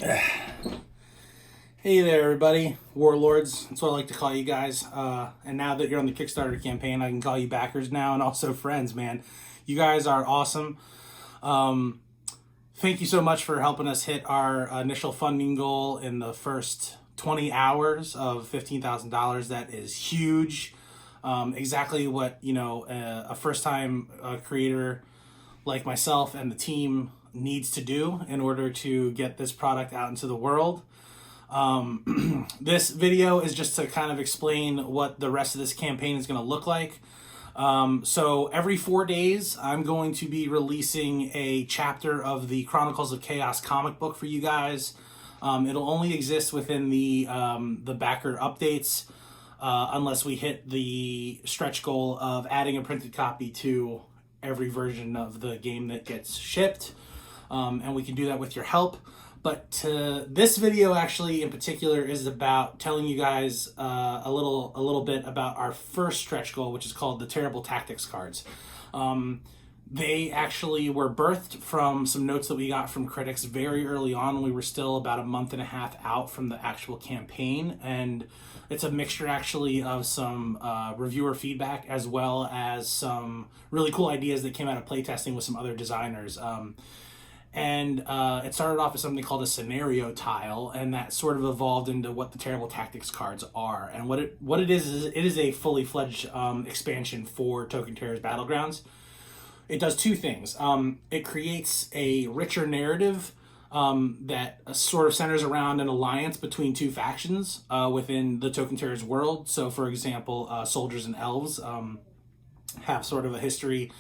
Hey there, everybody. Warlords, that's what I like to call you guys. And now that you're on the Kickstarter campaign, I can call you backers now and also friends, man. You guys are awesome. Thank you so much for helping us hit our initial funding goal in the first 20 hours of $15,000. That is huge. Exactly what, a first-time creator like myself and the team needs to do in order to get this product out into the world. This video is just to kind of explain what the rest of this campaign is going to look like. So every 4 days, I'm going to be releasing a chapter of the Chronicles of Chaos comic book for you guys. It'll only exist within the backer updates, unless we hit the stretch goal of adding a printed copy to every version of the game that gets shipped. And we can do that with your help. But this video actually in particular is about telling you guys a little bit about our first stretch goal, which is called the Terrible Tactics cards. They actually were birthed from some notes that we got from critics very early on. We were still about a month and a half out from the actual campaign, and it's a mixture actually of some reviewer feedback as well as some really cool ideas that came out of playtesting with some other designers. And it started off as something called a scenario tile, and that sort of evolved into what the Terrible Tactics cards are. And what it is it is a fully fledged expansion for Token Terror's Battlegrounds. It does two things. It creates a richer narrative that sort of centers around an alliance between two factions within the Token Terror's world. So, for example, soldiers and elves have sort of a history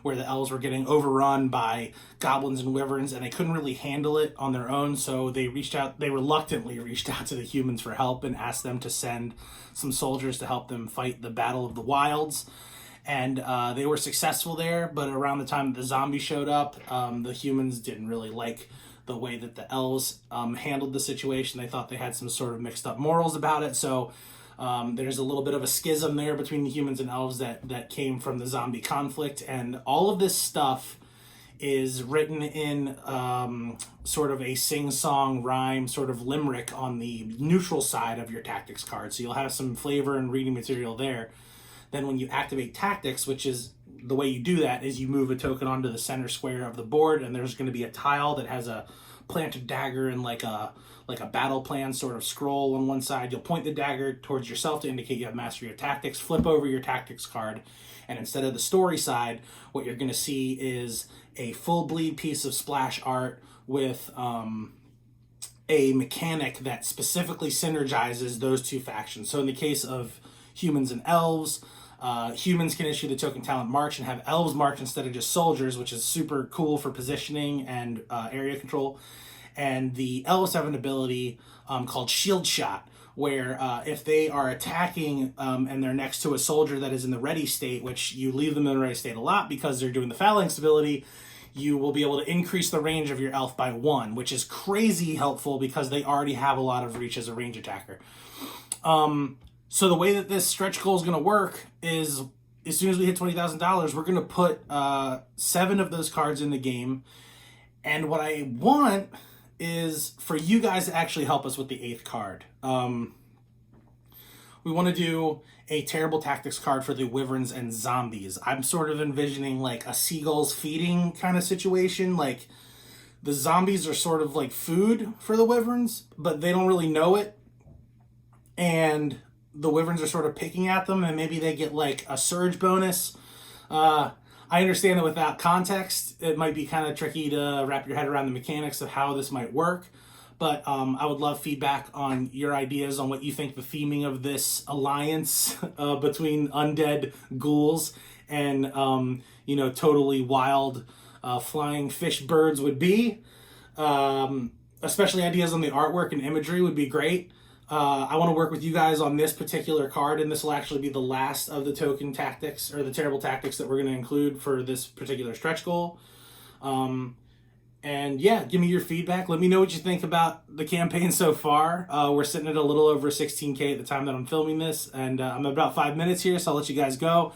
where the elves were getting overrun by goblins and wyverns, and they couldn't really handle it on their own, so they reluctantly reached out to the humans for help and asked them to send some soldiers to help them fight the Battle of the Wilds. And they were successful there, but around the time the zombies showed up, the humans didn't really like the way that the elves handled the situation. They thought they had some sort of mixed up morals about it, so there's a little bit of a schism there between the humans and elves that came from the zombie conflict. And all of this stuff is written in sort of a sing-song rhyme sort of limerick on the neutral side of your tactics card. So you'll have some flavor and reading material there. Then when you activate tactics, which is the way you do that, is you move a token onto the center square of the board, and there's going to be a tile that has a planted dagger and like a battle plan sort of scroll on one side. You'll point the dagger towards yourself to indicate you have mastery of tactics, flip over your tactics card, and instead of the story side, what you're going to see is a full bleed piece of splash art with a mechanic that specifically synergizes those two factions. So in the case of humans and elves, humans can issue the token talent march and have elves march instead of just soldiers, which is super cool for positioning and area control. And the elves have an ability called shield shot, where if they are attacking and they're next to a soldier that is in the ready state, which you leave them in the ready state a lot because they're doing the phalanx ability, you will be able to increase the range of your elf by 1, which is crazy helpful because they already have a lot of reach as a range attacker. So the way that this stretch goal is going to work is, as soon as we hit $20,000, we're going to put 7 of those cards in the game. And what I want is for you guys to actually help us with the 8th card. We want to do a Terrible Tactics card for the Wyverns and Zombies. I'm sort of envisioning like a seagulls feeding kind of situation. Like the zombies are sort of like food for the Wyverns, but they don't really know it. And the Wyverns are sort of picking at them, and maybe they get like a surge bonus. I understand that without context, it might be kind of tricky to wrap your head around the mechanics of how this might work. But I would love feedback on your ideas on what you think the theming of this alliance between undead ghouls and, totally wild flying fish birds would be. Especially ideas on the artwork and imagery would be great. I want to work with you guys on this particular card, and this will actually be the last of the token tactics or the terrible tactics that we're going to include for this particular stretch goal. And yeah, give me your feedback. Let me know what you think about the campaign so far. We're sitting at a little over 16K at the time that I'm filming this, and I'm about 5 minutes here, so I'll let you guys go.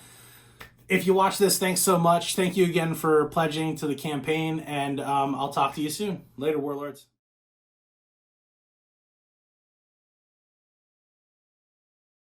If you watch this, thanks so much. Thank you again for pledging to the campaign, and I'll talk to you soon. Later, Warlords.